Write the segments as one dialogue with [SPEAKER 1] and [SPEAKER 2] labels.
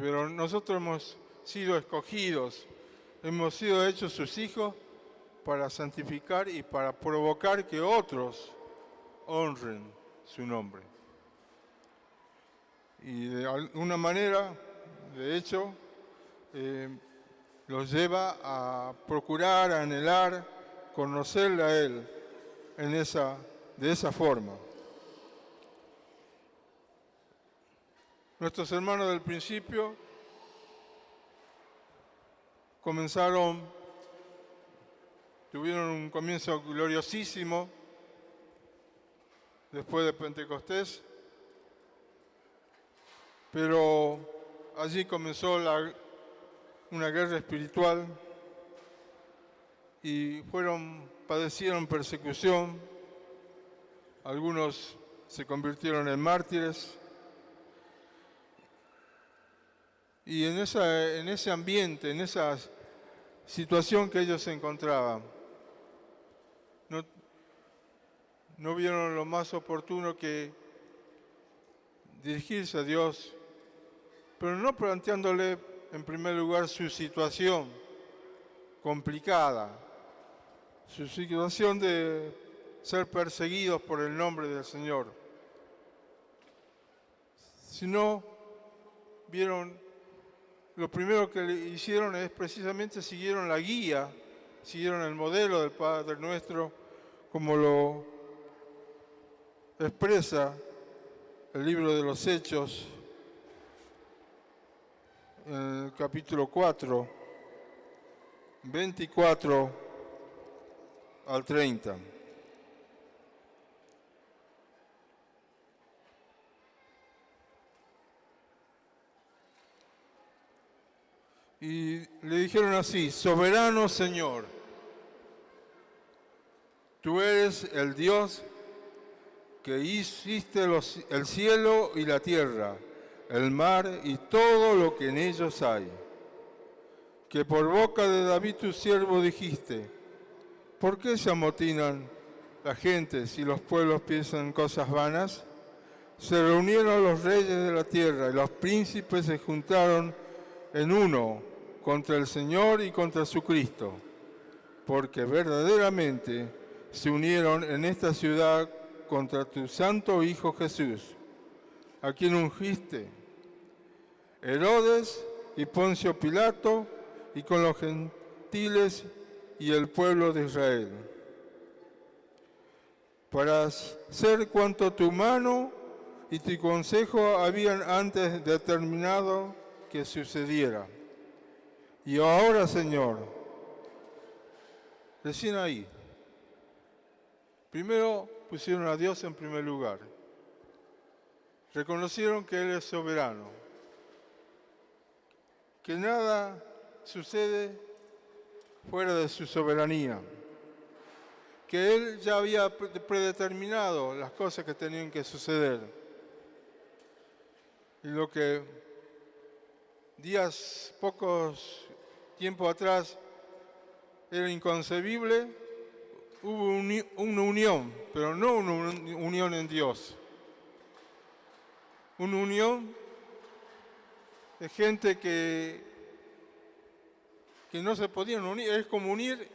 [SPEAKER 1] Pero nosotros hemos sido escogidos, hemos sido hechos sus hijos para santificar y para provocar que otros honren su nombre. Y de alguna manera, de hecho, los lleva a procurar, a anhelar, conocerle a Él de esa forma. Nuestros hermanos del principio tuvieron un comienzo gloriosísimo después de Pentecostés, pero allí comenzó una guerra espiritual y padecieron persecución, algunos se convirtieron en mártires, y en ese ambiente, en esa situación que ellos se encontraban, no vieron lo más oportuno que dirigirse a Dios, pero no planteándole en primer lugar su situación complicada, su situación de ser perseguidos por el nombre del Señor, sino lo primero que hicieron es precisamente siguieron la guía, siguieron el modelo del Padre Nuestro, como lo expresa el libro de los Hechos, en el capítulo 4, 24 al 30. Y le dijeron así: soberano Señor, tú eres el Dios que hiciste el cielo y la tierra, el mar y todo lo que en ellos hay. Que por boca de David tu siervo dijiste: ¿por qué se amotinan la gente si los pueblos piensan cosas vanas? Se reunieron los reyes de la tierra y los príncipes se juntaron en uno contra el Señor y contra su Cristo, porque verdaderamente se unieron en esta ciudad contra tu santo Hijo Jesús, a quien ungiste, Herodes y Poncio Pilato, y con los gentiles y el pueblo de Israel, para hacer cuanto tu mano y tu consejo habían antes determinado que sucediera. Y ahora, Señor, recién ahí, primero pusieron a Dios en primer lugar. Reconocieron que Él es soberano, que nada sucede fuera de su soberanía, que Él ya había predeterminado las cosas que tenían que suceder. Y lo que pocos tiempo atrás era inconcebible, hubo una unión, pero no una unión en Dios. Una unión de gente que no se podían unir. Es como unir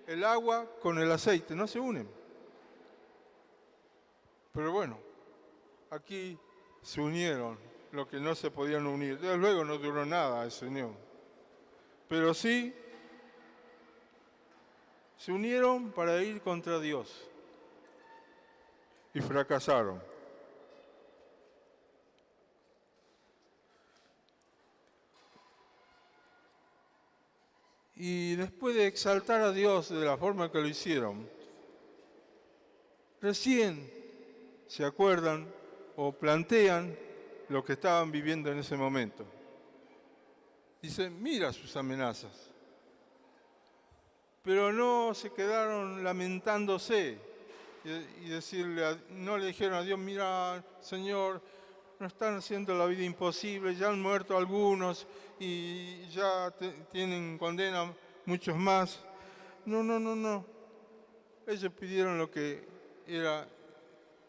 [SPEAKER 1] el agua con el aceite, no se unen. Pero bueno, aquí se unieron lo que no se podían unir. Desde luego no duró nada esa unión. Pero sí se unieron para ir contra Dios y fracasaron. Y después de exaltar a Dios de la forma que lo hicieron, recién se acuerdan o plantean lo que estaban viviendo en ese momento. Dicen: mira sus amenazas. Pero no se quedaron lamentándose y no le dijeron a Dios: mira, Señor, nos están haciendo la vida imposible, ya han muerto algunos y ya tienen condena muchos más. No. Ellos pidieron lo que era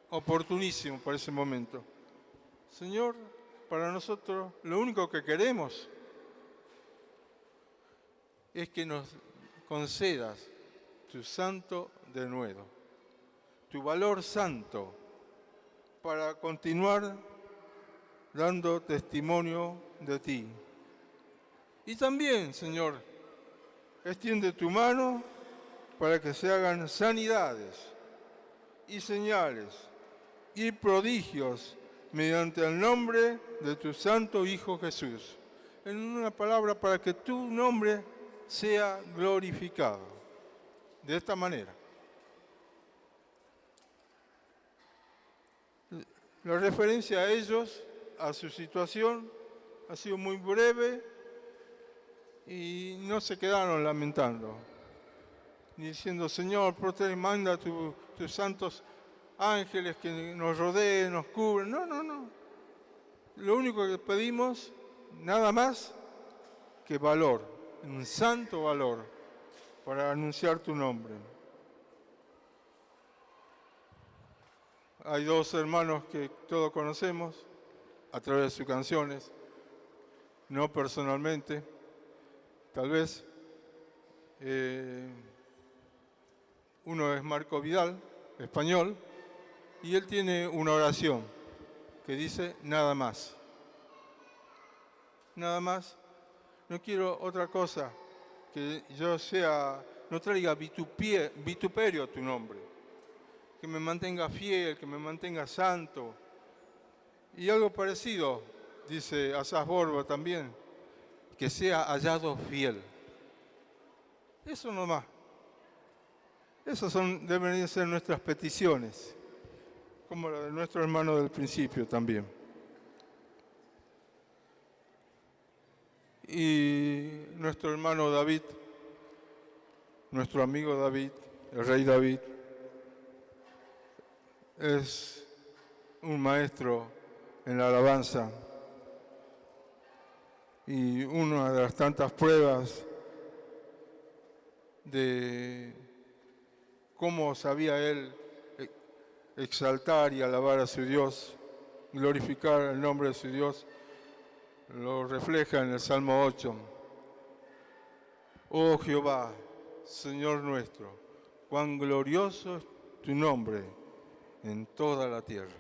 [SPEAKER 1] oportunísimo para ese momento. Señor, para nosotros lo único que queremos es que nos concedas tu santo denuedo, tu valor santo, para continuar dando testimonio de ti. Y también, Señor, extiende tu mano para que se hagan sanidades y señales y prodigios mediante el nombre de tu santo Hijo Jesús. En una palabra, para que tu nombre sea glorificado. De esta manera. La referencia a ellos, a su situación, ha sido muy breve y no se quedaron lamentando, ni diciendo, Señor, manda tus santos ángeles que nos rodeen, nos cubren. No, no, no. Lo único que pedimos, nada más que valor, un santo valor para anunciar tu nombre. Hay dos hermanos que todos conocemos a través de sus canciones, no personalmente, tal vez. Uno es Marco Vidal, español, y él tiene una oración que dice nada más. Nada más. No quiero otra cosa que yo no traiga vituperio a tu nombre, que me mantenga fiel, que me mantenga santo. Y algo parecido, dice Asaf Borba también, que sea hallado fiel. Eso nomás. Esas deben ser nuestras peticiones, como la de nuestro hermano del principio también. Y nuestro hermano David, nuestro amigo David, el rey David, es un maestro en la alabanza. Y una de las tantas pruebas de cómo sabía él exaltar y alabar a su Dios, glorificar el nombre de su Dios, lo refleja en el Salmo 8. Oh Jehová, Señor nuestro, cuán glorioso es tu nombre en toda la tierra.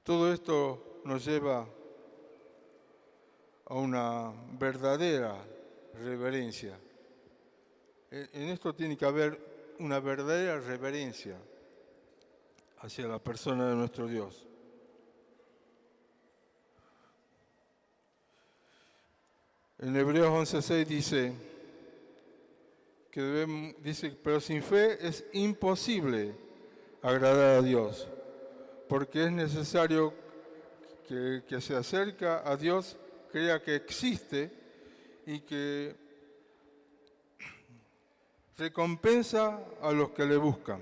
[SPEAKER 1] Todo esto nos lleva a una verdadera reverencia. En esto tiene que haber una verdadera reverencia hacia la persona de nuestro Dios. En Hebreos 11:6 dice, pero sin fe es imposible agradar a Dios, porque es necesario que el que se acerca a Dios crea que existe y que recompensa a los que le buscan.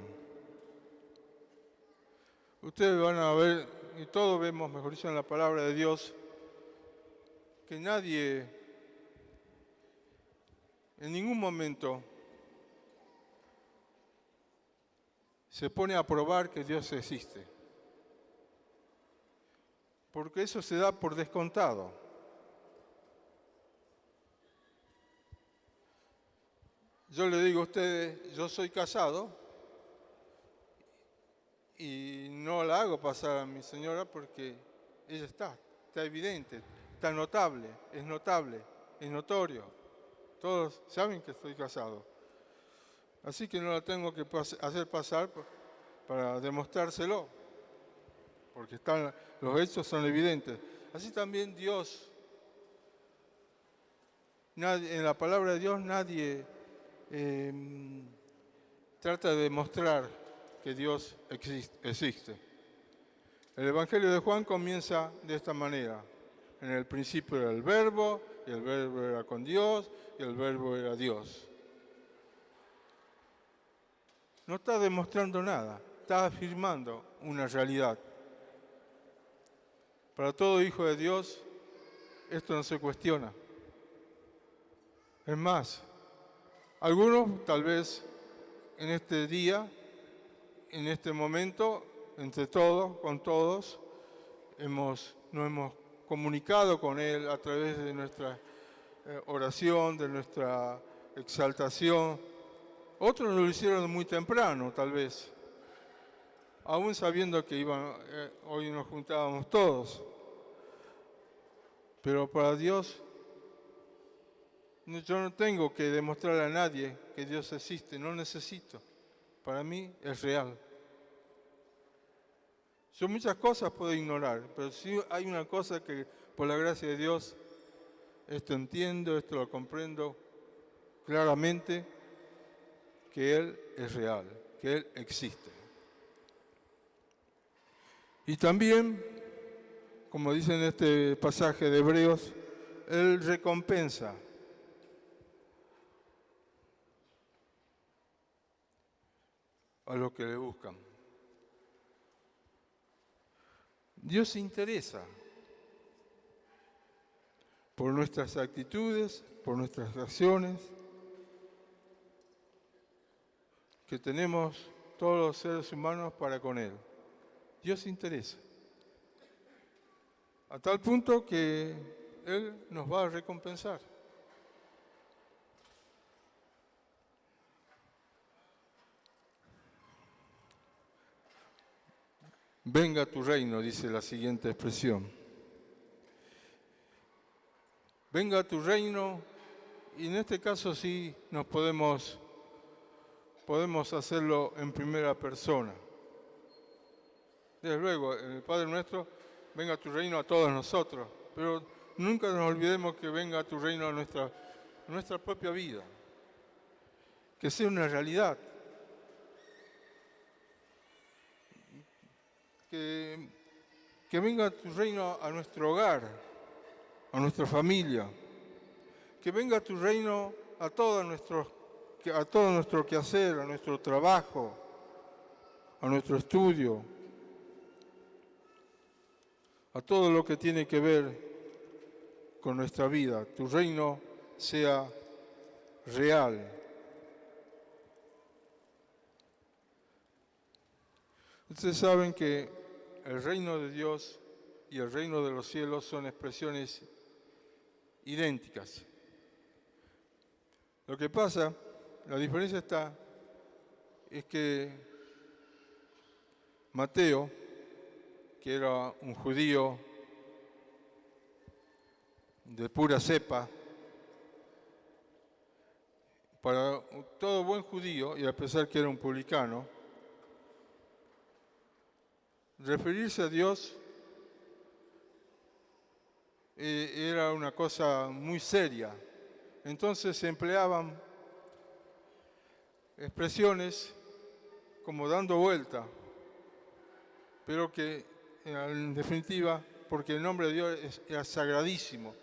[SPEAKER 1] Ustedes van a ver, y todos vemos, mejor dicho, en la palabra de Dios, que nadie en ningún momento se pone a probar que Dios existe. Porque eso se da por descontado. Yo le digo a ustedes, yo soy casado y no la hago pasar a mi señora porque ella está evidente, está notable, es notorio. Todos saben que estoy casado. Así que no la tengo que hacer pasar para demostrárselo, porque los hechos son evidentes. Así también Dios, en la palabra de Dios nadie trata de demostrar que Dios existe. El Evangelio de Juan comienza de esta manera. En el principio era el Verbo, y el Verbo era con Dios, y el Verbo era Dios. No está demostrando nada, está afirmando una realidad. Para todo hijo de Dios, esto no se cuestiona. Es más, algunos tal vez en este día, en este momento, entre todos, con todos, nos hemos comunicado con Él a través de nuestra oración, de nuestra exaltación. Otros lo hicieron muy temprano, tal vez, aún sabiendo que hoy nos juntábamos todos. Pero para Dios, yo no tengo que demostrarle a nadie que Dios existe, no necesito. Para mí es real. Yo muchas cosas puedo ignorar, pero sí hay una cosa que por la gracia de Dios, esto entiendo, esto lo comprendo claramente, que Él es real, que Él existe. Y también, como dice en este pasaje de Hebreos, Él recompensa. A los que le buscan. Dios se interesa por nuestras actitudes, por nuestras acciones, que tenemos todos los seres humanos para con Él. Dios se interesa. A tal punto que Él nos va a recompensar. Venga tu reino, dice la siguiente expresión. Venga tu reino, y en este caso sí nos podemos hacerlo en primera persona. Desde luego, el Padre nuestro, venga tu reino a todos nosotros, pero nunca nos olvidemos que venga tu reino a nuestra propia vida, que sea una realidad. Que venga tu reino a nuestro hogar, a nuestra familia, que venga tu reino a todo nuestro quehacer, a nuestro trabajo, a nuestro estudio, a todo lo que tiene que ver con nuestra vida. Tu reino sea real. Ustedes saben que el reino de Dios y el reino de los cielos son expresiones idénticas. Lo que pasa, la diferencia es que Mateo, que era un judío de pura cepa, para todo buen judío, y a pesar que era un publicano, referirse a Dios era una cosa muy seria. Entonces se empleaban expresiones como dando vuelta, pero que en definitiva, porque el nombre de Dios era sagradísimo.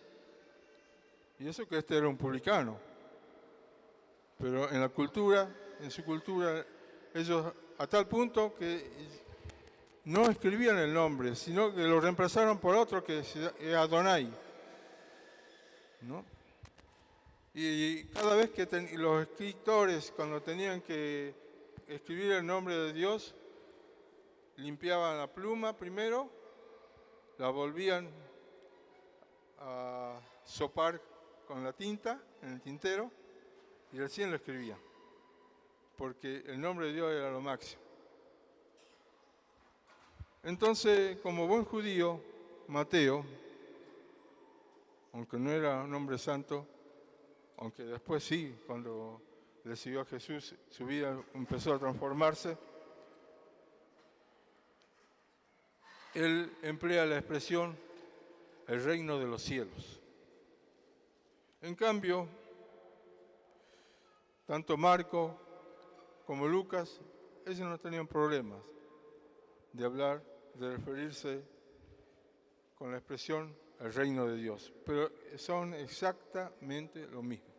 [SPEAKER 1] Y eso que este era un publicano. Pero en su cultura, ellos a tal punto que no escribían el nombre, sino que lo reemplazaron por otro que es Adonai, ¿no? Y cada vez que los escritores, cuando tenían que escribir el nombre de Dios, limpiaban la pluma primero, la volvían a sopar con la tinta en el tintero y recién lo escribían, porque el nombre de Dios era lo máximo. Entonces, como buen judío, Mateo, aunque no era un hombre santo, aunque después sí, cuando recibió a Jesús, su vida empezó a transformarse, él emplea la expresión el reino de los cielos. En cambio, tanto Marco como Lucas, ellos no tenían problemas de referirse con la expresión el reino de Dios, pero son exactamente lo mismo,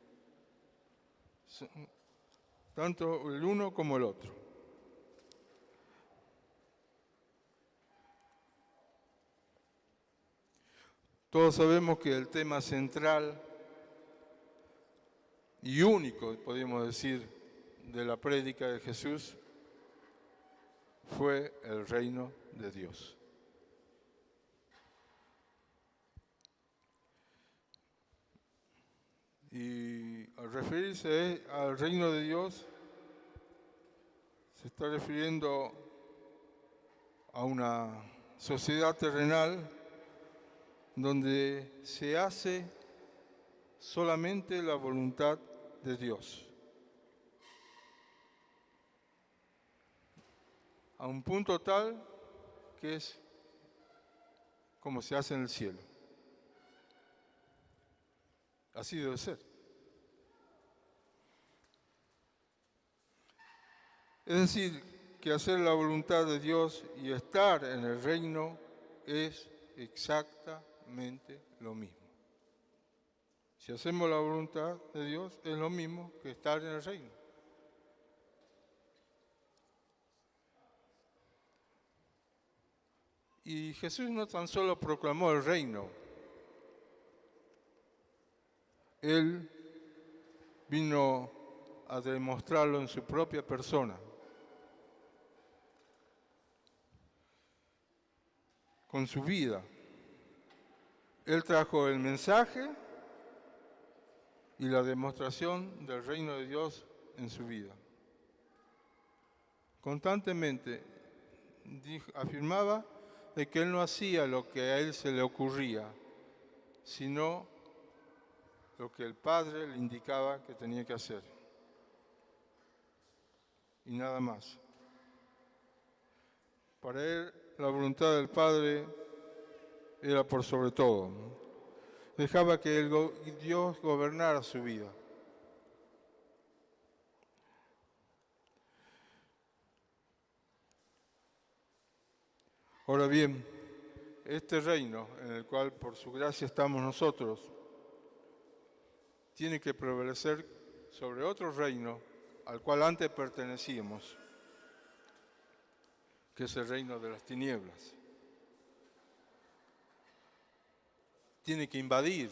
[SPEAKER 1] tanto el uno como el otro. Todos sabemos que el tema central y único, podríamos decir, de la prédica de Jesús fue el reino de Dios. Y al referirse al reino de Dios, se está refiriendo a una sociedad terrenal donde se hace solamente la voluntad de Dios. A un punto tal que es como se hace en el cielo. Así debe ser. Es decir, que hacer la voluntad de Dios y estar en el reino es exactamente lo mismo. Si hacemos la voluntad de Dios, es lo mismo que estar en el reino. Y Jesús no tan solo proclamó el reino, Él vino a demostrarlo en su propia persona, con su vida. Él trajo el mensaje y la demostración del reino de Dios en su vida. Constantemente afirmaba de que Él no hacía lo que a Él se le ocurría, sino lo que el Padre le indicaba que tenía que hacer. Y nada más. Para Él, la voluntad del Padre era por sobre todo. Dejaba que Dios gobernara su vida. Ahora bien, este reino en el cual por su gracia estamos nosotros, tiene que prevalecer sobre otro reino al cual antes pertenecíamos, que es el reino de las tinieblas. Tiene que invadir,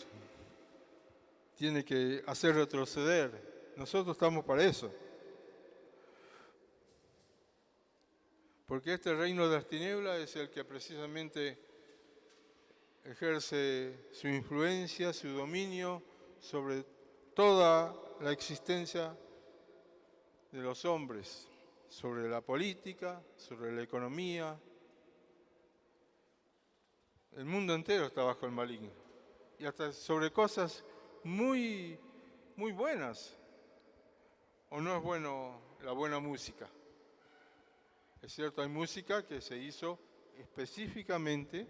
[SPEAKER 1] tiene que hacer retroceder. Nosotros estamos para eso. Porque este reino de las tinieblas es el que precisamente ejerce su influencia, su dominio sobre toda la existencia de los hombres, sobre la política, sobre la economía. El mundo entero está bajo el maligno. Y hasta sobre cosas muy, muy buenas. ¿O no es bueno la buena música? Es cierto, hay música que se hizo específicamente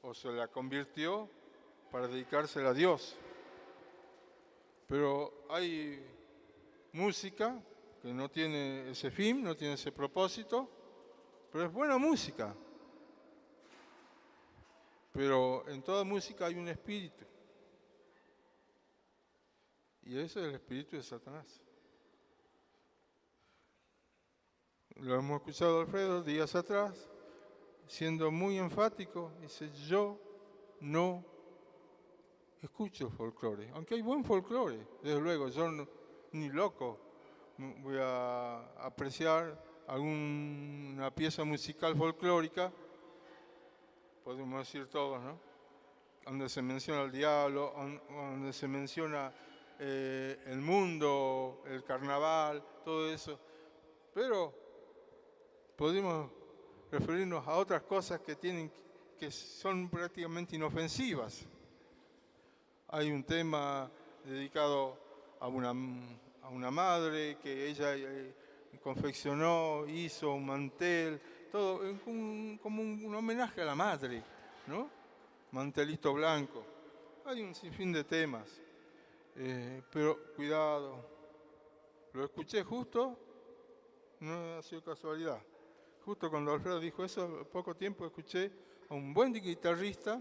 [SPEAKER 1] o se la convirtió para dedicársela a Dios. Pero hay música que no tiene ese fin, no tiene ese propósito, pero es buena música. Pero en toda música hay un espíritu. Y ese es el espíritu de Satanás. Lo hemos escuchado Alfredo días atrás, siendo muy enfático, dice, yo no escucho folclore, aunque hay buen folclore, desde luego, yo ni loco voy a apreciar alguna pieza musical folclórica, podemos decir todos, ¿no? Donde se menciona el diablo, donde se menciona el mundo, el carnaval, todo eso, pero podemos referirnos a otras cosas que son prácticamente inofensivas. Hay un tema dedicado a una madre que ella confeccionó, hizo un mantel, todo como un homenaje a la madre, ¿no? Mantelito blanco. Hay un sinfín de temas, pero cuidado, lo escuché justo, no ha sido casualidad. Justo cuando Alfredo dijo eso, poco tiempo escuché a un buen guitarrista.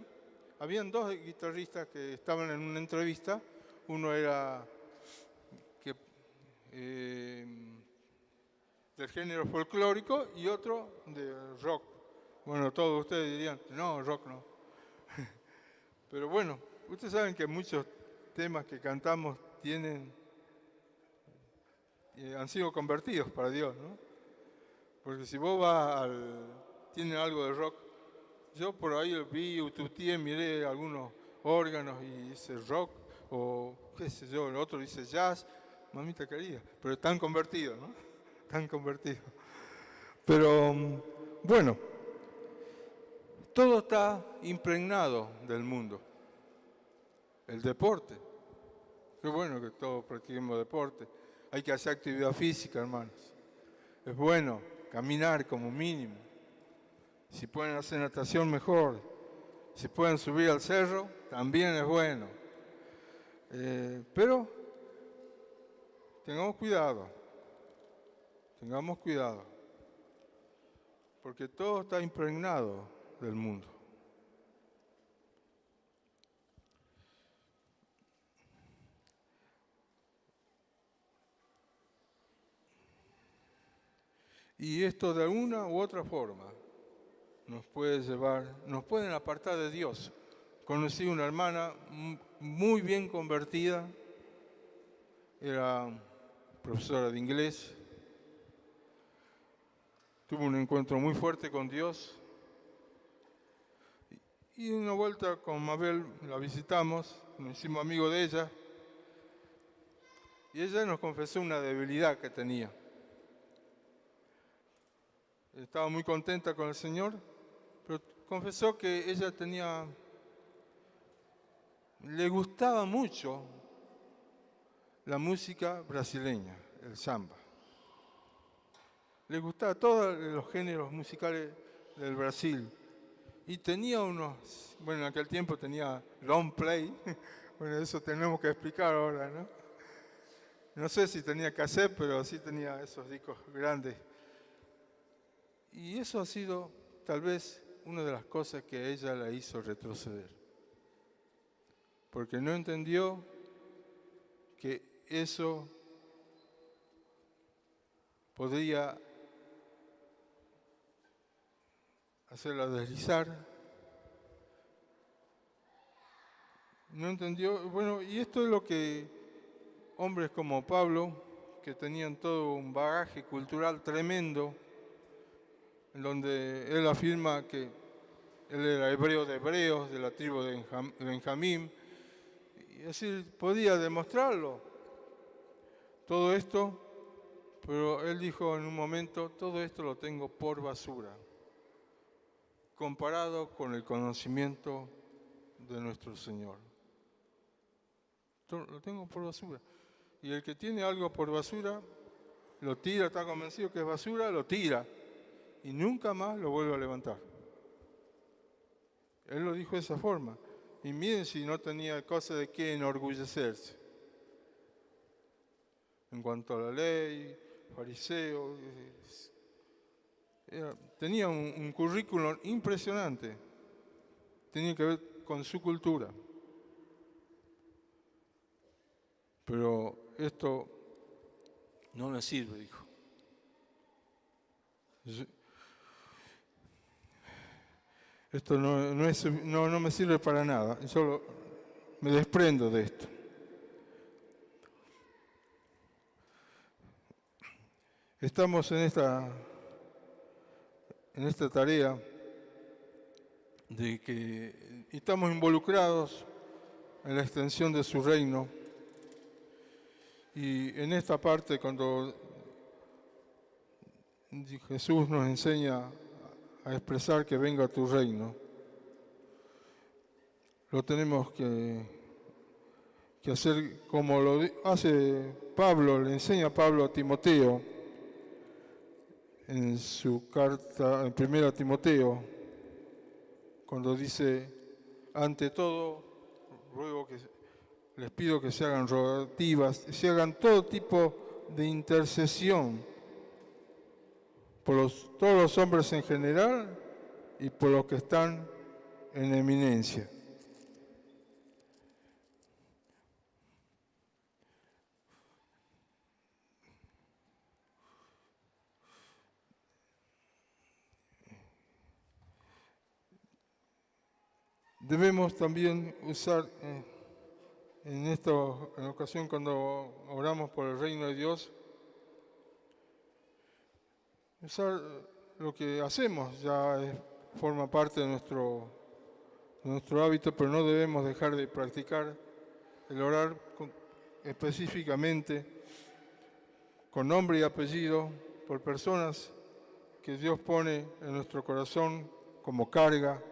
[SPEAKER 1] Habían dos guitarristas que estaban en una entrevista. Uno era del género folclórico y otro de rock. Bueno, todos ustedes dirían, no, rock no. Pero bueno, ustedes saben que muchos temas que cantamos han sido convertidos para Dios, ¿no? Porque si vos vas tiene algo de rock. Yo por ahí vi, tuteé, miré algunos órganos y dice rock, o qué sé yo, el otro dice jazz, mamita querida, pero están convertidos, ¿no? Están convertidos. Pero bueno, todo está impregnado del mundo. El deporte. Qué bueno que todos practiquemos deporte. Hay que hacer actividad física, hermanos. Es bueno caminar como mínimo. Si pueden hacer natación, mejor. Si pueden subir al cerro, también es bueno. Pero tengamos cuidado, porque todo está impregnado del mundo. Y esto de una u otra forma nos pueden apartar de Dios. Conocí una hermana muy bien convertida, era profesora de inglés, tuvo un encuentro muy fuerte con Dios y una vuelta con Mabel la visitamos, nos hicimos amigos de ella y ella nos confesó una debilidad que tenía. Estaba muy contenta con el Señor, pero confesó que ella le gustaba mucho la música brasileña, el samba. Le gustaba todos los géneros musicales del Brasil. Y tenía bueno, en aquel tiempo tenía long play, bueno, eso tenemos que explicar ahora, ¿no? No sé si tenía cassette, pero sí tenía esos discos grandes. Y eso ha sido tal vez una de las cosas que a ella la hizo retroceder. Porque no entendió que eso podría hacerla deslizar. No entendió, bueno, y esto es lo que hombres como Pablo, que tenían todo un bagaje cultural tremendo, en donde él afirma que él era hebreo de hebreos, de la tribu de Benjamín, y así podía demostrarlo, todo esto, pero él dijo en un momento, todo esto lo tengo por basura, comparado con el conocimiento de nuestro Señor. Lo tengo por basura. Y el que tiene algo por basura, lo tira, está convencido que es basura, lo tira y nunca más lo vuelve a levantar. Él lo dijo de esa forma. Y miren si no tenía cosa de qué enorgullecerse. En cuanto a la ley, fariseo, tenía un currículum impresionante. Tenía que ver con su cultura. Pero esto no me sirve, dijo. Esto no me sirve para nada. Yo me desprendo de esto. Estamos en esta tarea de que estamos involucrados en la extensión de su reino. Y en esta parte, cuando Jesús nos enseña a expresar que venga tu reino, lo tenemos que hacer como lo hace Pablo, le enseña Pablo a Timoteo en su carta, en 1 Timoteo, cuando dice, ante todo, les pido que se hagan rogativas, se hagan todo tipo de intercesión por todos los hombres en general y por los que están en eminencia. Debemos también usar en esta ocasión cuando oramos por el reino de Dios, Usar lo que hacemos forma parte de nuestro hábito, pero no debemos dejar de practicar el orar específicamente con nombre y apellido por personas que Dios pone en nuestro corazón como carga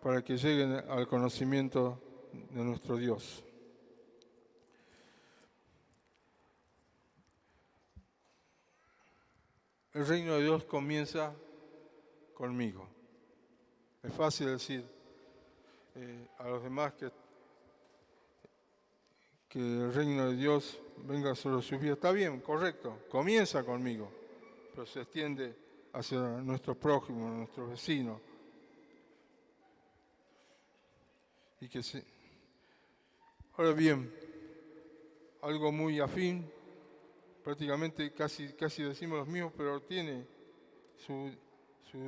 [SPEAKER 1] para que lleguen al conocimiento de nuestro Dios. El reino de Dios comienza conmigo. Es fácil decir a los demás que el reino de Dios venga sobre sus vidas. Está bien, correcto, comienza conmigo, pero se extiende hacia nuestros prójimos, nuestros vecinos. Ahora bien, algo muy afín, prácticamente casi decimos los mismos, pero tiene su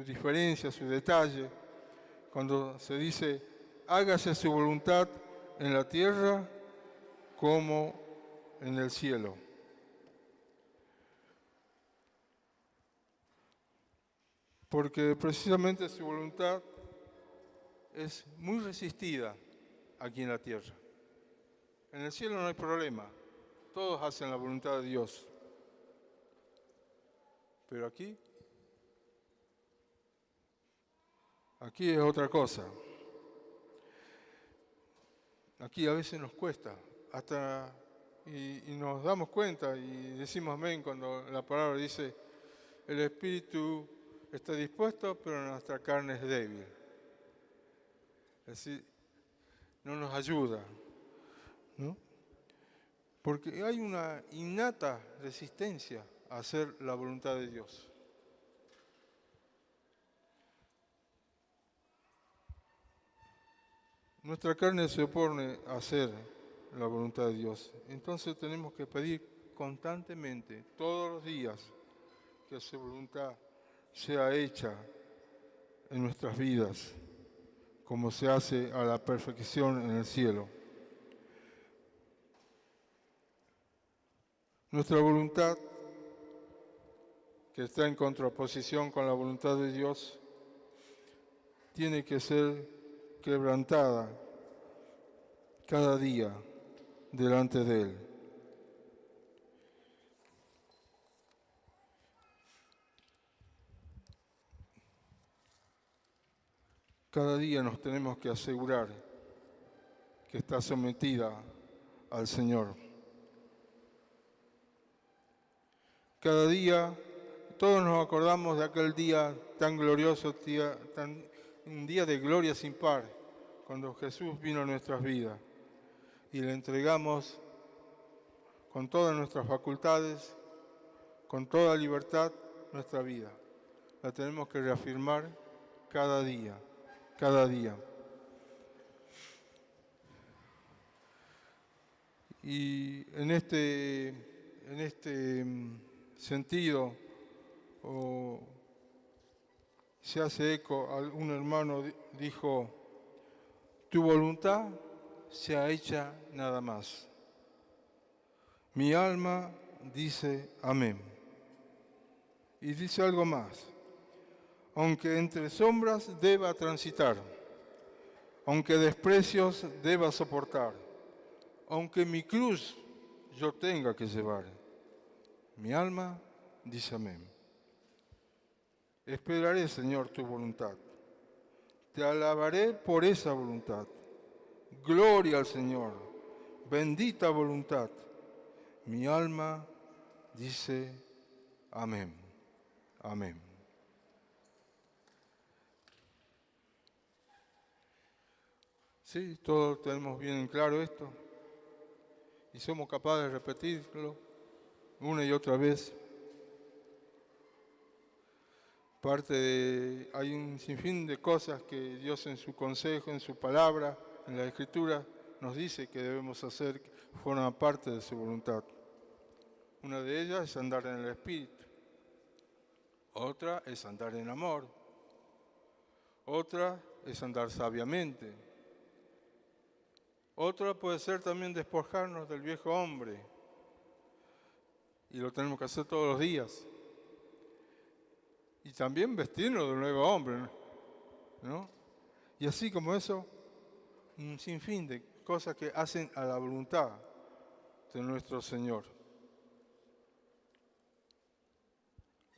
[SPEAKER 1] diferencia, su detalle. Cuando se dice, hágase su voluntad en la tierra como en el cielo. Porque precisamente su voluntad es muy resistida aquí en la tierra. En el cielo no hay problema, todos hacen la voluntad de Dios. Pero aquí es otra cosa. Aquí a veces nos cuesta, y nos damos cuenta y decimos amén cuando la palabra dice, el espíritu está dispuesto, pero nuestra carne es débil. Es decir, no nos ayuda, ¿no? Porque hay una innata resistencia a hacer la voluntad de Dios. Nuestra carne se opone a hacer la voluntad de Dios. Entonces tenemos que pedir constantemente, todos los días, que su voluntad sea hecha en nuestras vidas, como se hace a la perfección en el cielo. Nuestra voluntad, que está en contraposición con la voluntad de Dios, tiene que ser quebrantada cada día delante de Él. Cada día nos tenemos que asegurar que está sometida al Señor. Cada día, todos nos acordamos de aquel día tan glorioso, un día de gloria sin par, cuando Jesús vino a nuestras vidas y le entregamos con todas nuestras facultades, con toda libertad, nuestra vida. La tenemos que reafirmar cada día, cada día. Y en este sentido, se hace eco, un hermano dijo, tu voluntad sea hecha nada más. Mi alma dice amén. Y dice algo más, aunque entre sombras deba transitar, aunque desprecios deba soportar, aunque mi cruz yo tenga que llevar, mi alma dice amén. Esperaré, Señor, tu voluntad. Te alabaré por esa voluntad. Gloria al Señor. Bendita voluntad. Mi alma dice amén. Amén. Sí, todos tenemos bien claro esto. Y somos capaces de repetirlo una y otra vez. Hay un sinfín de cosas que Dios en su consejo, en su palabra, en la Escritura, nos dice que debemos hacer, que forman parte de su voluntad. Una de ellas es andar en el Espíritu. Otra es andar en amor. Otra es andar sabiamente. Otra puede ser también despojarnos del viejo hombre. Y lo tenemos que hacer todos los días. y también vestirnos de nuevo hombre, ¿no? Y así como eso, un sinfín de cosas que hacen a la voluntad de nuestro Señor.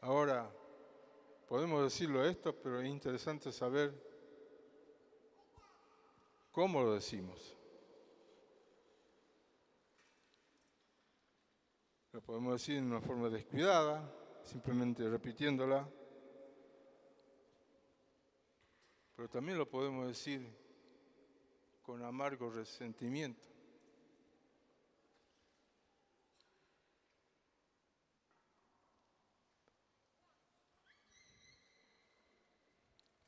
[SPEAKER 1] Ahora, podemos decirlo esto, pero es interesante saber cómo lo decimos. Lo podemos decir en una forma descuidada, simplemente repitiéndola, pero también lo podemos decir con amargo resentimiento.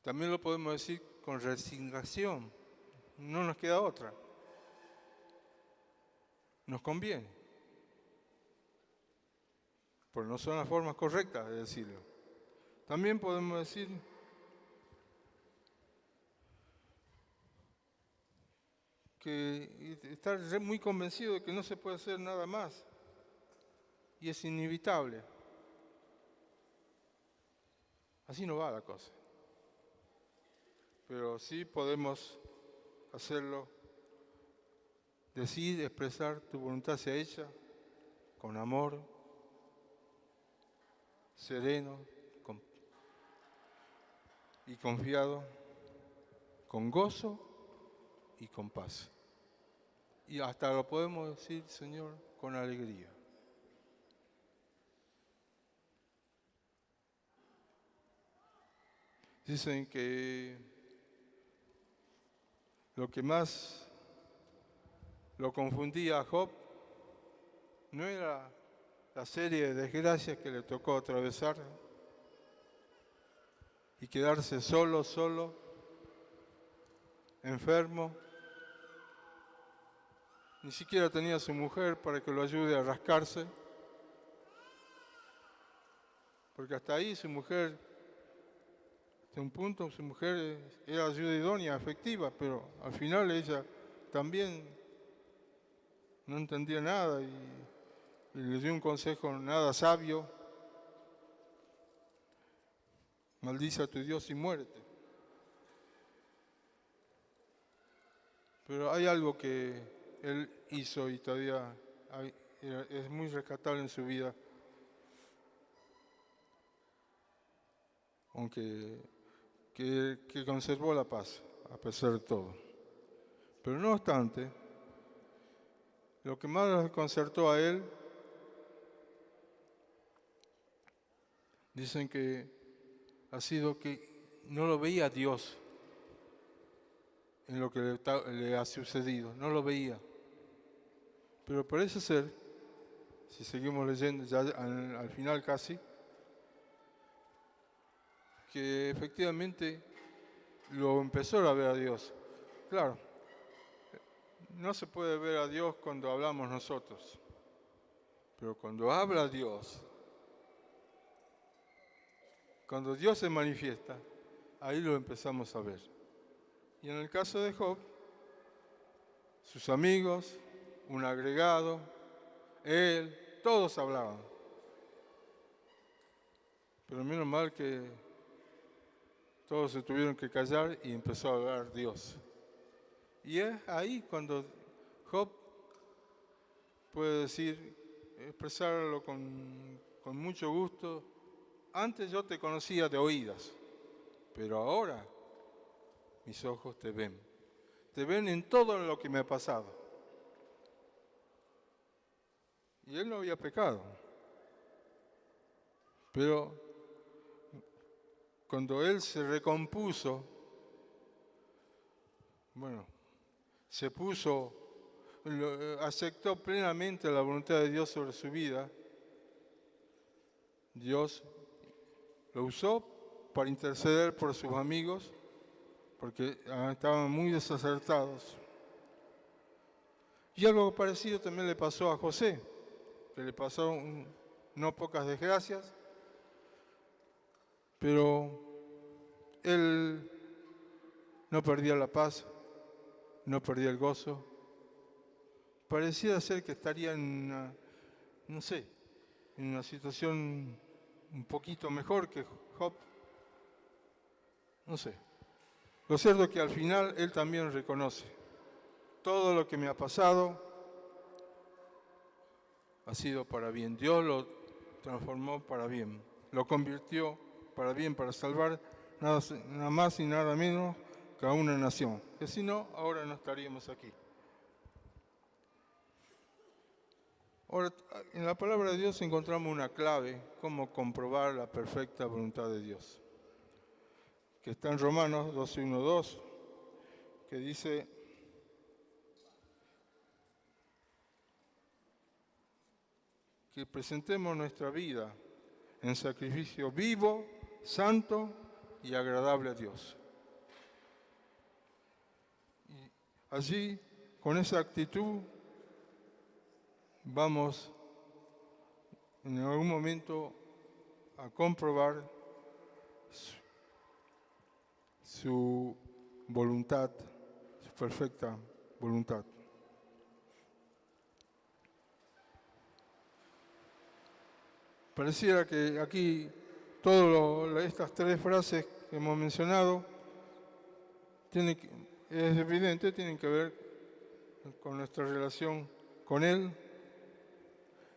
[SPEAKER 1] También lo podemos decir con resignación. No nos queda otra. Nos conviene. Pero no son las formas correctas de decirlo. También podemos decir que estar muy convencido de que no se puede hacer nada más y es inevitable. Así no va la cosa. Pero sí podemos hacerlo, decir, expresar tu voluntad sea hecha con amor, sereno y confiado, con gozo y con paz. Y hasta lo podemos decir, Señor, con alegría. Dicen que lo que más lo confundía a Job no era la serie de desgracias que le tocó atravesar y quedarse solo, enfermo. Ni siquiera tenía a su mujer para que lo ayude a rascarse, porque hasta ahí su mujer, hasta un punto, su mujer era ayuda idónea, efectiva, pero al final ella también no entendía nada y le dio un consejo nada sabio: maldice a tu Dios y muérete. Pero hay algo que él hizo y todavía es muy rescatable en su vida, aunque que conservó la paz a pesar de todo. Pero no obstante, lo que más lo desconcertó a él, dicen que ha sido que no lo veía a Dios en lo que le ha sucedido, no lo veía. Pero parece ser, si seguimos leyendo ya al final casi, que efectivamente lo empezó a ver a Dios. Claro, no se puede ver a Dios cuando hablamos nosotros, pero cuando habla Dios, cuando Dios se manifiesta, ahí lo empezamos a ver. Y en el caso de Job, sus amigos, un agregado, él, todos hablaban. Pero menos mal que todos se tuvieron que callar y empezó a hablar Dios. Y es ahí cuando Job puede decir, expresarlo con mucho gusto: antes yo te conocía de oídas, pero ahora mis ojos te ven. Te ven en todo lo que me ha pasado. Y él no había pecado. Pero cuando él se recompuso, bueno, aceptó plenamente la voluntad de Dios sobre su vida, Dios lo usó para interceder por sus amigos, porque estaban muy desacertados. Y algo parecido también le pasó a José, que le pasó no pocas desgracias, pero él no perdía la paz, no perdía el gozo. Parecía ser que estaría en una situación un poquito mejor que Job, No sé. Lo cierto es que al final Él también reconoce. Todo lo que me ha pasado ha sido para bien. Dios lo transformó para bien. Lo convirtió para bien, para salvar nada más y nada menos que a una nación. Que si no, ahora no estaríamos aquí. Ahora, en la palabra de Dios encontramos una clave, cómo comprobar la perfecta voluntad de Dios, que está en Romanos 12:1-2, que dice: que presentemos nuestra vida en sacrificio vivo, santo y agradable a Dios. Y allí, con esa actitud, vamos en algún momento a comprobar su voluntad, su perfecta voluntad. Pareciera que aquí todas estas tres frases que hemos mencionado es evidente, tienen que ver con nuestra relación con Él.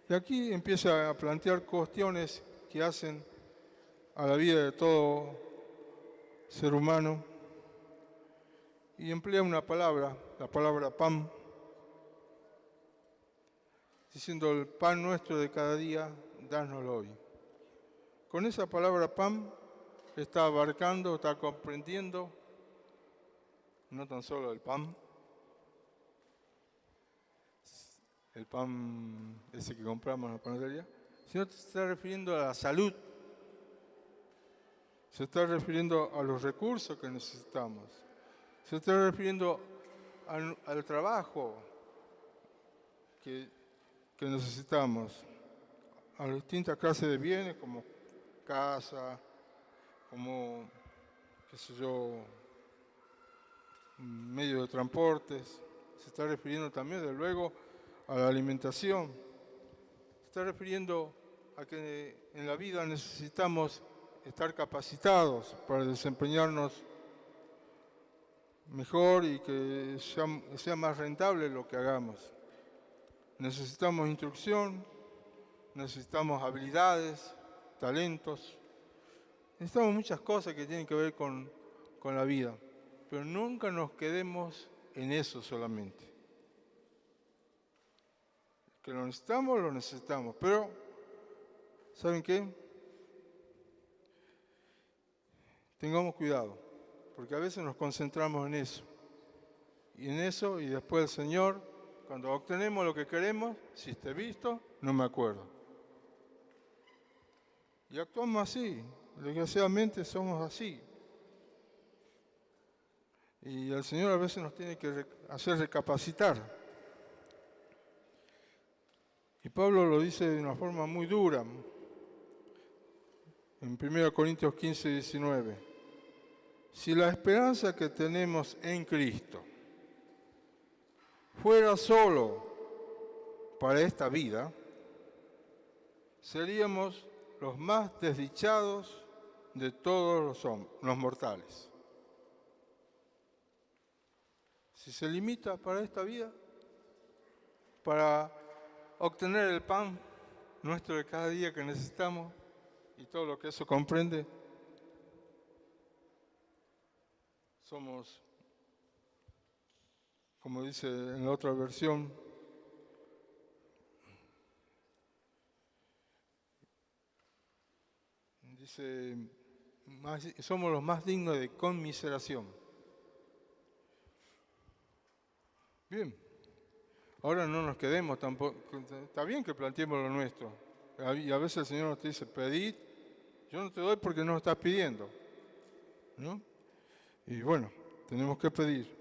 [SPEAKER 1] Y aquí empieza a plantear cuestiones que hacen a la vida de todo ser humano y emplea una palabra, la palabra pan, diciendo: el pan nuestro de cada día, dánoslo hoy. Con esa palabra pan está abarcando, está comprendiendo no tan solo el pan ese que compramos en la panadería, sino se está refiriendo a la salud, se está refiriendo a los recursos que necesitamos, se está refiriendo al trabajo que necesitamos, a las distintas clases de bienes como casa, como, qué sé yo, medios de transportes. Se está refiriendo también, desde luego, a la alimentación. Se está refiriendo a que en la vida necesitamos estar capacitados para desempeñarnos mejor y que sea más rentable lo que hagamos. Necesitamos instrucción, necesitamos habilidades, talentos, necesitamos muchas cosas que tienen que ver con la vida, pero nunca nos quedemos en eso solamente. Que lo necesitamos, pero ¿saben qué? Tengamos cuidado, porque a veces nos concentramos en eso, y después el Señor, cuando obtenemos lo que queremos, si esté visto, no me acuerdo. Y actuamos así, desgraciadamente somos así. Y el Señor a veces nos tiene que hacer recapacitar. Y Pablo lo dice de una forma muy dura, en 1 Corintios 15:19. Si la esperanza que tenemos en Cristo fuera solo para esta vida, seríamos los más desdichados de todos los mortales. Si se limita para esta vida, para obtener el pan nuestro de cada día que necesitamos y todo lo que eso comprende, somos, como dice en la otra versión, dice, somos los más dignos de conmiseración. Bien, ahora no nos quedemos tampoco, está bien que planteemos lo nuestro, y a veces el Señor nos dice: pedid, yo no te doy porque no estás pidiendo, ¿no? Y bueno, tenemos que pedir.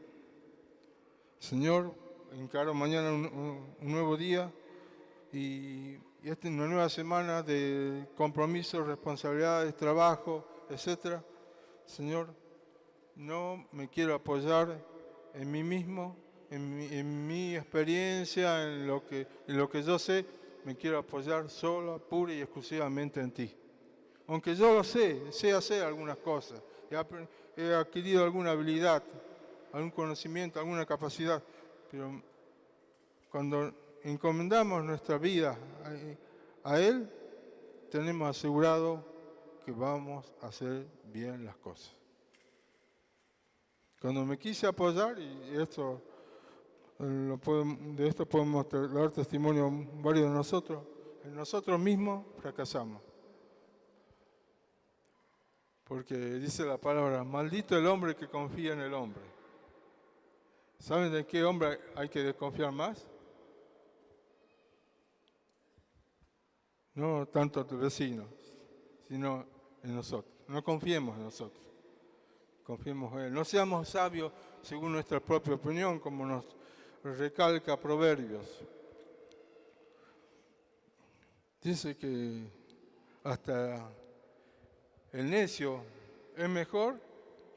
[SPEAKER 1] Señor, encaro mañana un nuevo día y una nueva semana de compromisos, responsabilidades, trabajo, etc. Señor, no me quiero apoyar en mí mismo, en mi experiencia, en lo que yo sé. Me quiero apoyar solo, pura y exclusivamente en ti. Aunque yo lo sé hacer algunas cosas, he adquirido alguna habilidad, algún conocimiento, alguna capacidad, pero cuando encomendamos nuestra vida a Él, tenemos asegurado que vamos a hacer bien las cosas. Cuando me quise apoyar, y esto de esto podemos dar testimonio varios de nosotros, en nosotros mismos fracasamos. Porque dice la palabra, maldito el hombre que confía en el hombre. ¿Saben de qué hombre hay que desconfiar más? No tanto a tus vecinos, sino en nosotros. No confiemos en nosotros, confiemos en Él. No seamos sabios según nuestra propia opinión, como nos recalca Proverbios. Dice que hasta el necio es mejor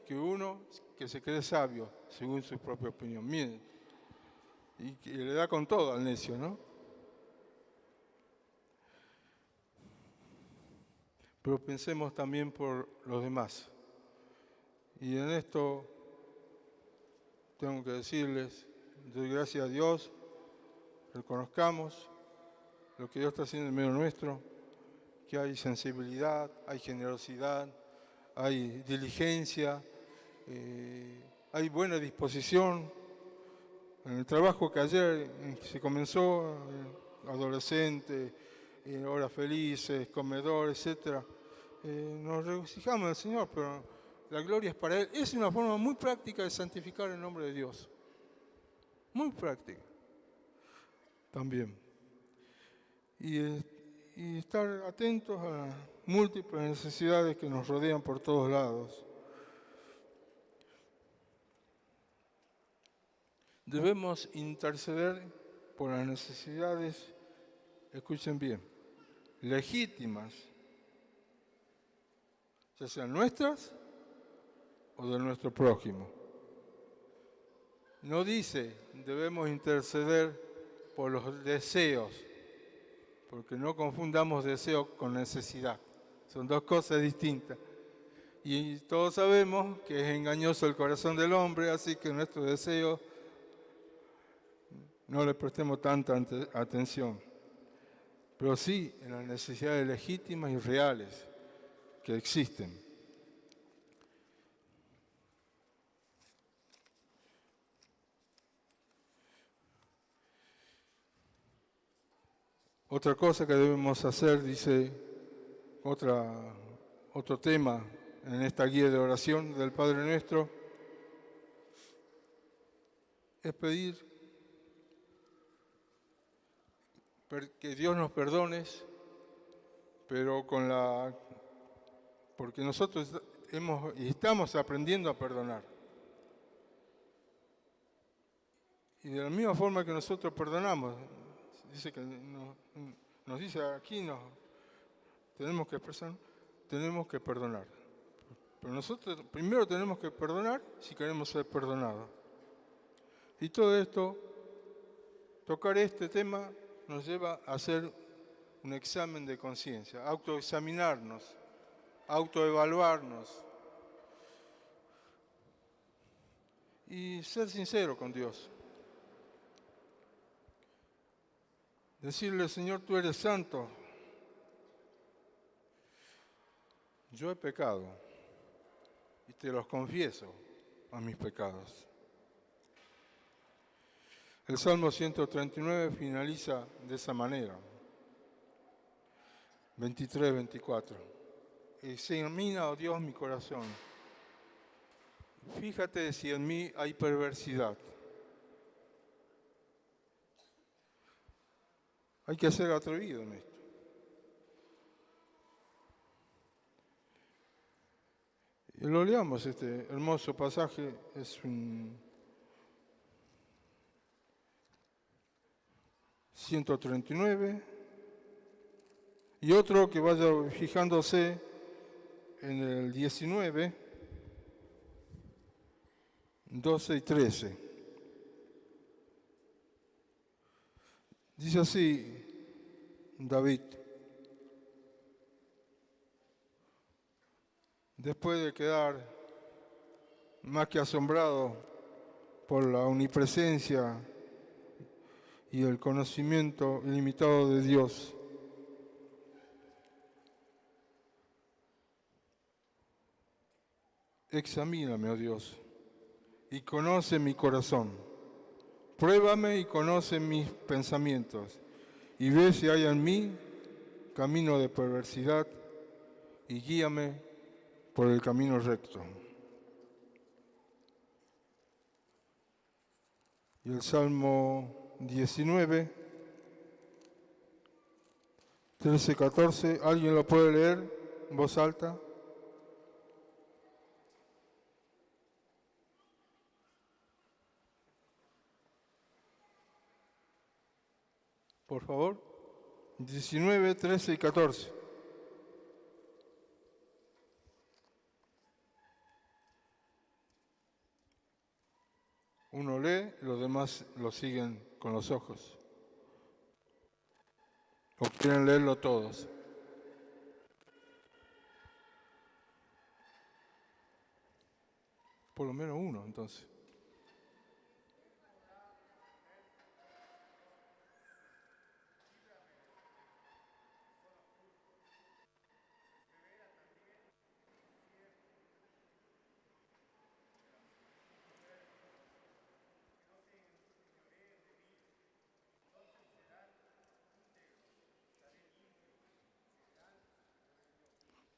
[SPEAKER 1] que uno que se cree sabio según su propia opinión. Miren, y que le da con todo al necio, ¿no? Pero pensemos también por los demás. Y en esto tengo que decirles, doy gracias a Dios, reconozcamos lo que Dios está haciendo en medio nuestro, que hay sensibilidad, hay generosidad, hay diligencia, hay buena disposición. En el trabajo que ayer se comenzó, adolescentes, horas felices, comedor, etc., nos regocijamos en el Señor, pero la gloria es para Él. Es una forma muy práctica de santificar el nombre de Dios. Muy práctica también. Y estar atentos a múltiples necesidades que nos rodean por todos lados. Debemos interceder por las necesidades, escuchen bien, legítimas, ya sean nuestras o de nuestro prójimo. No dice, debemos interceder por los deseos, porque no confundamos deseo con necesidad. Son dos cosas distintas. Y todos sabemos que es engañoso el corazón del hombre, así que nuestros deseos no le prestemos tanta atención. Pero sí en las necesidades legítimas y reales que existen. Otra cosa que debemos hacer, dice otro tema en esta guía de oración del Padre Nuestro, es pedir que Dios nos perdone, pero porque nosotros estamos aprendiendo a perdonar. Y de la misma forma que nosotros perdonamos, dice que nos dice aquí, tenemos que perdonar. Pero nosotros primero tenemos que perdonar si queremos ser perdonados. Y todo esto, tocar este tema, nos lleva a hacer un examen de conciencia, autoexaminarnos, autoevaluarnos y ser sincero con Dios. Decirle, Señor, tú eres santo. Yo he pecado y te los confieso a mis pecados. El Salmo 139 finaliza de esa manera, 23, 24. Examina, oh Dios, mi corazón. Fíjate si en mí hay perversidad. Hay que ser atrevido en esto. Y lo leamos, este hermoso pasaje, es un 139, y otro que vaya fijándose en el 19, 12 y 13. Dice así David: Después de quedar más que asombrado por la omnipresencia y el conocimiento ilimitado de Dios, examíname, oh Dios, y conoce mi corazón. Pruébame y conoce mis pensamientos, y ve si hay en mí camino de perversidad, y guíame por el camino recto. Y el Salmo 19, 13, 14, ¿alguien lo puede leer en voz alta? Por favor. 19, 13 y 14. Uno lee, los demás lo siguen con los ojos. ¿O quieren leerlo todos? Por lo menos uno, entonces.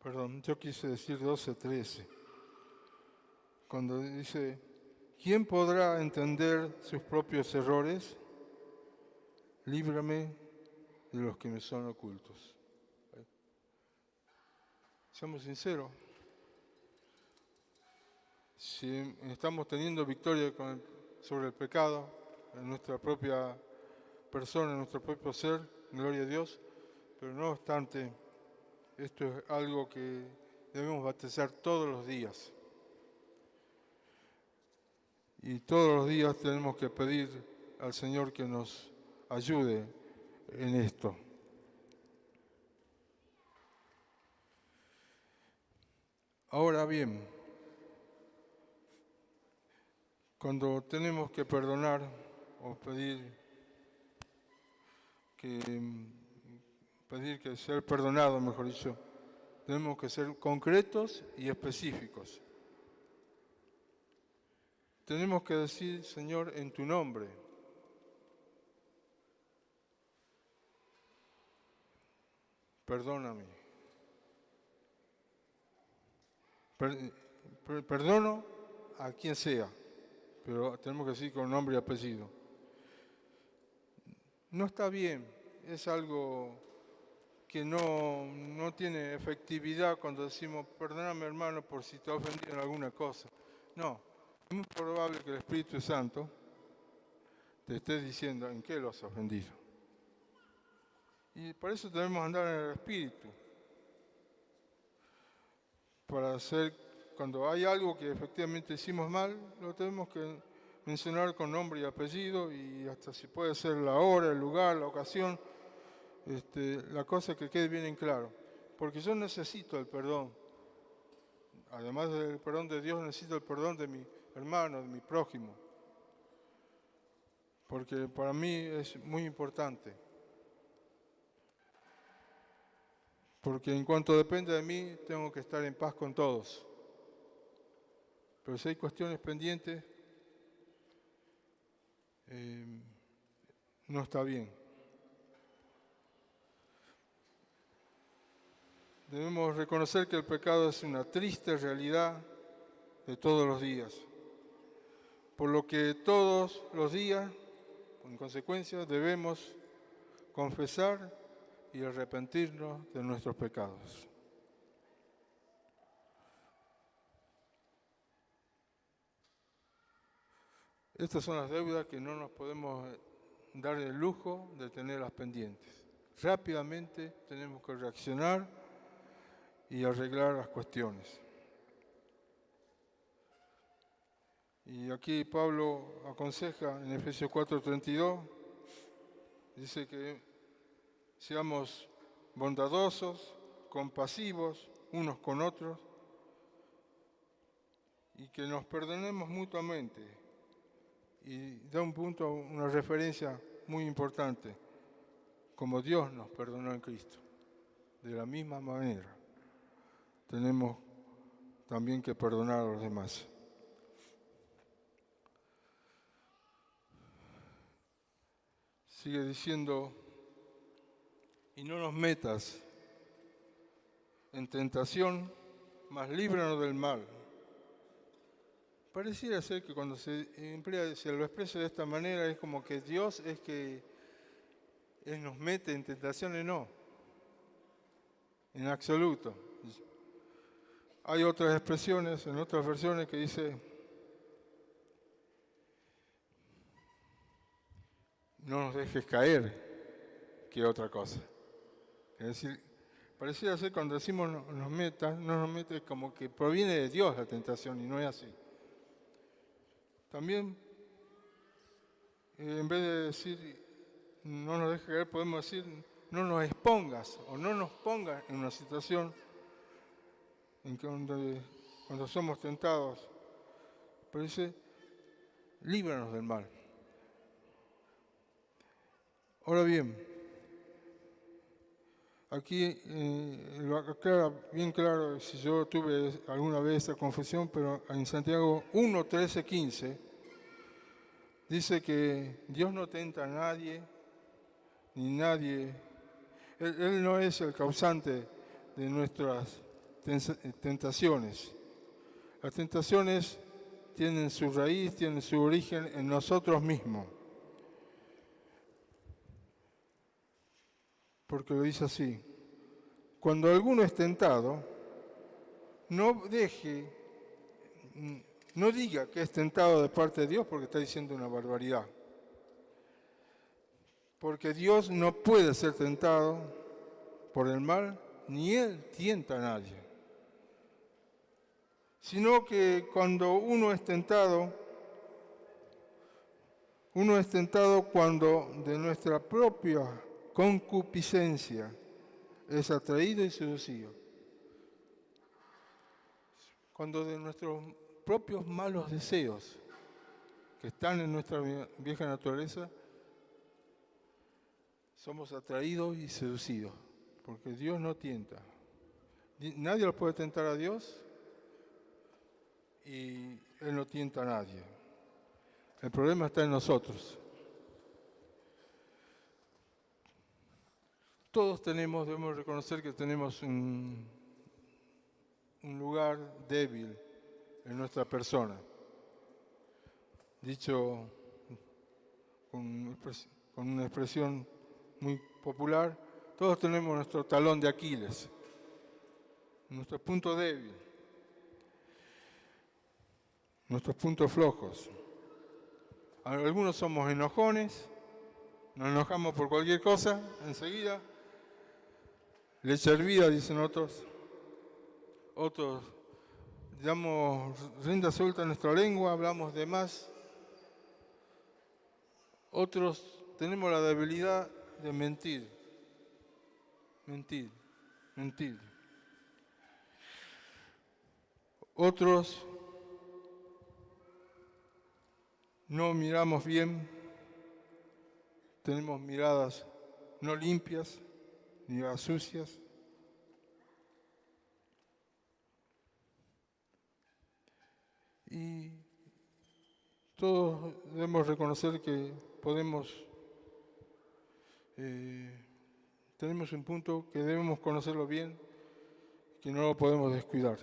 [SPEAKER 1] Perdón, yo quise decir 12, 13. Cuando dice, ¿quién podrá entender sus propios errores? Líbrame de los que me son ocultos. Seamos sinceros. Si estamos teniendo victoria sobre el pecado en nuestra propia persona, en nuestro propio ser, gloria a Dios, pero no obstante, esto es algo que debemos bautizar todos los días. Y todos los días tenemos que pedir al Señor que nos ayude en esto. Ahora bien, cuando tenemos que perdonar o pedir que ser perdonado, mejor dicho, tenemos que ser concretos y específicos. Tenemos que decir, Señor, en tu nombre. Perdóname. Perdono a quien sea, pero tenemos que decir con nombre y apellido. No está bien, es algo que no tiene efectividad cuando decimos, perdóname hermano por si te ha ofendido en alguna cosa. No, es muy probable que el Espíritu Santo te esté diciendo en qué lo has ofendido. Y por eso debemos andar en el Espíritu. Para hacer, cuando hay algo que efectivamente hicimos mal, lo tenemos que mencionar con nombre y apellido y hasta si puede ser la hora, el lugar, la ocasión, la cosa que quede bien en claro. Porque yo necesito el perdón. Además del perdón de Dios, necesito el perdón de mi hermano, de mi prójimo. Porque para mí es muy importante. Porque en cuanto depende de mí, tengo que estar en paz con todos. Pero si hay cuestiones pendientes, no está bien. Debemos reconocer que el pecado es una triste realidad de todos los días. Por lo que todos los días, en consecuencia, debemos confesar y arrepentirnos de nuestros pecados. Estas son las deudas que no nos podemos dar el lujo de tenerlas pendientes. Rápidamente tenemos que reaccionar y arreglar las cuestiones. Y aquí Pablo aconseja en Efesios 4:32, dice que seamos bondadosos, compasivos unos con otros, y que nos perdonemos mutuamente. Y da una referencia muy importante, como Dios nos perdonó en Cristo. De la misma manera, tenemos también que perdonar a los demás. Sigue diciendo, y no nos metas en tentación, mas líbranos del mal. Pareciera ser que cuando se lo expresa de esta manera, es como que Dios es que Él nos mete en tentaciones, no, en absoluto. Hay otras expresiones, en otras versiones, que dice, no nos dejes caer, que otra cosa. Es decir, pareciera ser cuando decimos no nos mete, como que proviene de Dios la tentación, y no es así. También, en vez de decir no nos dejes caer, podemos decir no nos expongas o no nos pongas en una situación en que cuando somos tentados. Pero dice, líbranos del mal. Ahora bien, aquí lo aclara bien claro, si yo tuve alguna vez esta confesión, pero en Santiago 1, 13, 15, dice que Dios no tenta a nadie, ni nadie. Él no es el causante de nuestras tentaciones. Las tentaciones tienen su raíz, tienen su origen en nosotros mismos. Porque lo dice así, cuando alguno es tentado, no diga que es tentado de parte de Dios porque está diciendo una barbaridad. Porque Dios no puede ser tentado por el mal, ni Él tienta a nadie. Sino que cuando uno es tentado cuando de nuestra propia concupiscencia es atraído y seducido. Cuando de nuestros propios malos deseos que están en nuestra vieja naturaleza, somos atraídos y seducidos, porque Dios no tienta. Nadie lo puede tentar a Dios y Él no tienta a nadie. El problema está en nosotros. Todos debemos reconocer que tenemos un lugar débil en nuestra persona. Dicho con una expresión muy popular, todos tenemos nuestro talón de Aquiles, nuestro punto débil, nuestros puntos flojos. Algunos somos enojones, nos enojamos por cualquier cosa, enseguida. Leche hervida, dicen otros. Otros damos rienda suelta a nuestra lengua, hablamos de más. Otros tenemos la debilidad de mentir. Otros no miramos bien, tenemos miradas no limpias, ni sucias. Y todos debemos reconocer que tenemos un punto que debemos conocerlo bien, que no lo podemos descuidar.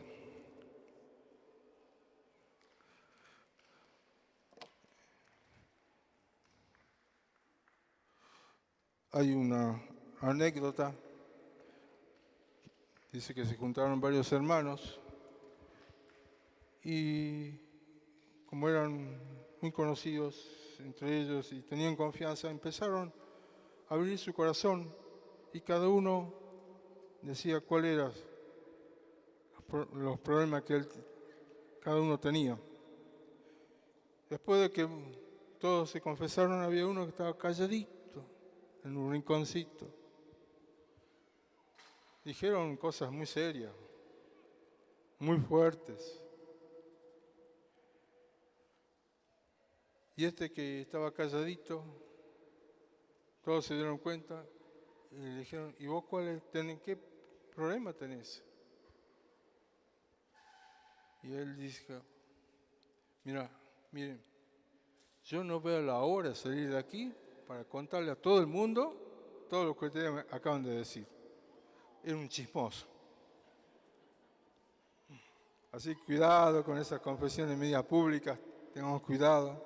[SPEAKER 1] Hay una anécdota, dice que se juntaron varios hermanos y como eran muy conocidos entre ellos y tenían confianza, empezaron a abrir su corazón y cada uno decía cuáles eran los problemas que cada uno tenía. Después de que todos se confesaron, había uno que estaba calladito en un rinconcito. Dijeron cosas muy serias, muy fuertes. Y este que estaba calladito, todos se dieron cuenta y le dijeron, ¿y vos qué problema tenés? Y él dijo, miren, yo no veo la hora de salir de aquí para contarle a todo el mundo todo lo que ustedes me acaban de decir. Era un chismoso. Así cuidado con esas confesiones media públicas, tengamos cuidado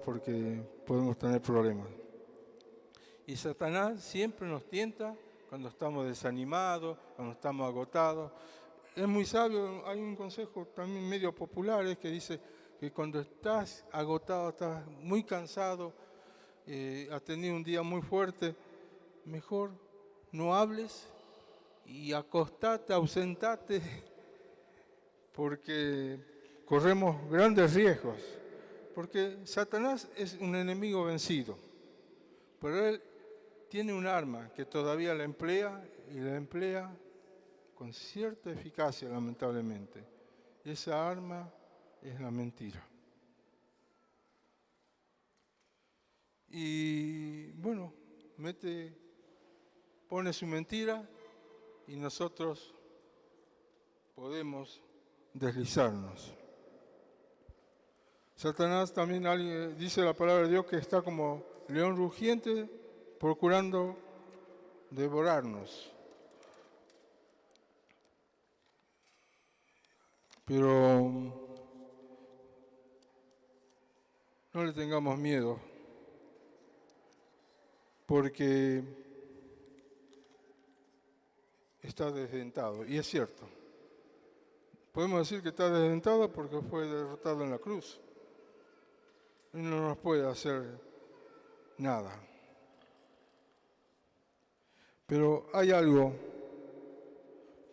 [SPEAKER 1] porque podemos tener problemas. Y Satanás siempre nos tienta cuando estamos desanimados, cuando estamos agotados. Es muy sabio, hay un consejo también medio popular que dice que cuando estás agotado, estás muy cansado, has tenido un día muy fuerte, mejor no hables y acostate, ausentate, porque corremos grandes riesgos. Porque Satanás es un enemigo vencido, pero él tiene un arma que todavía la emplea y la emplea con cierta eficacia, lamentablemente. Esa arma es la mentira. Y bueno, pone su mentira y nosotros podemos deslizarnos. Satanás también dice la palabra de Dios que está como león rugiente procurando devorarnos. Pero no le tengamos miedo, porque está desdentado, y es cierto. Podemos decir que está desdentado porque fue derrotado en la cruz. Él no nos puede hacer nada. Pero hay algo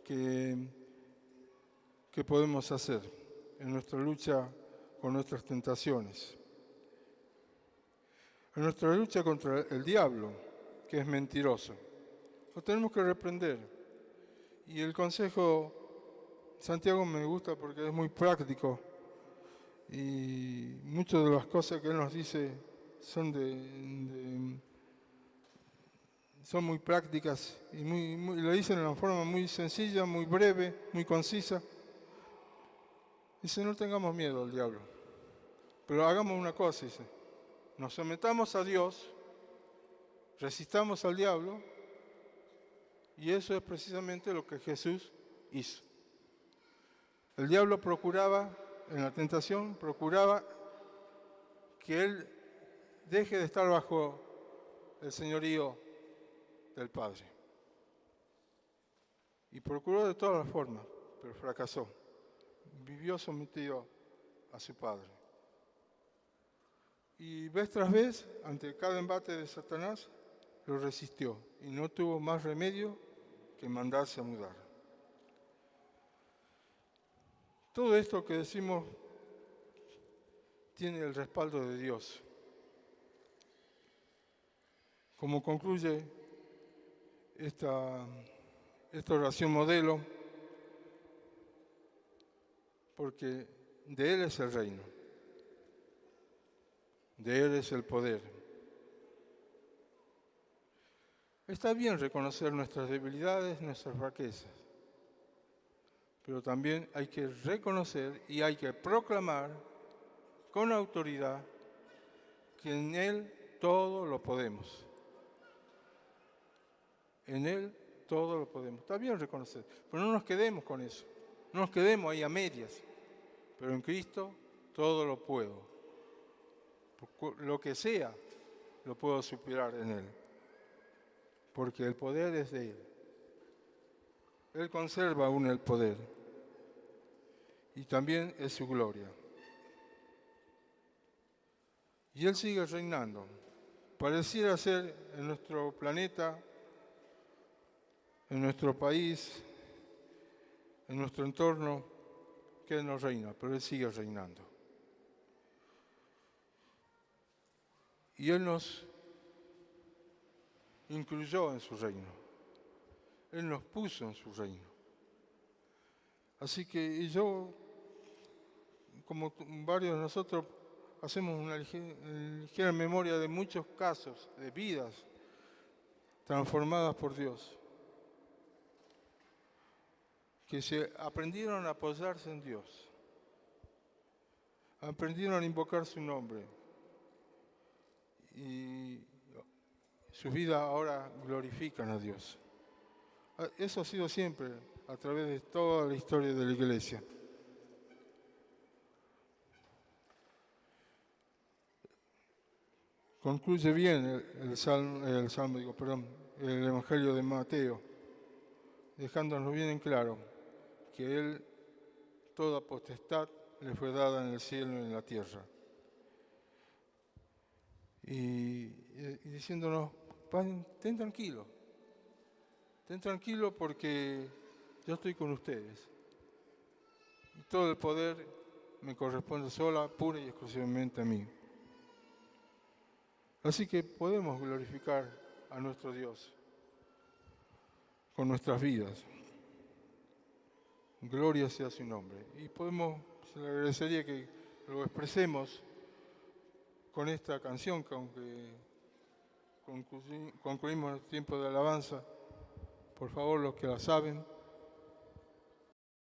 [SPEAKER 1] que podemos hacer en nuestra lucha con nuestras tentaciones. En nuestra lucha contra el diablo, que es mentiroso. Lo tenemos que reprender. Y el consejo Santiago me gusta porque es muy práctico y muchas de las cosas que él nos dice son son muy prácticas y lo dicen de una forma muy sencilla, muy breve, muy concisa. Dice, no tengamos miedo al diablo, pero hagamos una cosa, dice, nos sometamos a Dios, resistamos al diablo, y eso es precisamente lo que Jesús hizo. El diablo procuraba, en la tentación, que él deje de estar bajo el señorío del Padre. Y procuró de todas las formas, pero fracasó. Vivió sometido a su Padre. Y vez tras vez, ante cada embate de Satanás, lo resistió y no tuvo más remedio que mandarse a mudar. Todo esto que decimos tiene el respaldo de Dios. Como concluye esta oración modelo, porque de Él es el reino, de Él es el poder. Está bien reconocer nuestras debilidades, nuestras fraquezas, pero también hay que reconocer y hay que proclamar con autoridad que en Él todo lo podemos. En Él todo lo podemos. Está bien reconocer, pero no nos quedemos con eso. No nos quedemos ahí a medias. Pero en Cristo todo lo puedo. Lo que sea, lo puedo superar en Él. Porque el poder es de Él. Él conserva aún el poder. Y también es su gloria. Y Él sigue reinando. Pareciera ser en nuestro planeta, en nuestro país, en nuestro entorno, que Él no reina, pero Él sigue reinando. Y Él nos incluyó en su reino. Él nos puso en su reino. Así que yo, como varios de nosotros hacemos una ligera memoria de muchos casos, de vidas transformadas por Dios, que se aprendieron a apoyarse en Dios, aprendieron a invocar su nombre y sus vidas ahora glorifican a Dios. Eso ha sido siempre a través de toda la historia de la Iglesia. Concluye bien el Evangelio de Mateo, dejándonos bien en claro que Él, toda potestad, le fue dada en el cielo y en la tierra. Y diciéndonos, estén tranquilos porque yo estoy con ustedes. Y todo el poder me corresponde sola, pura y exclusivamente a mí. Así que podemos glorificar a nuestro Dios con nuestras vidas. Gloria sea su nombre. Y se le agradecería que lo expresemos con esta canción, que aunque concluimos el tiempo de alabanza, por favor, los que la saben,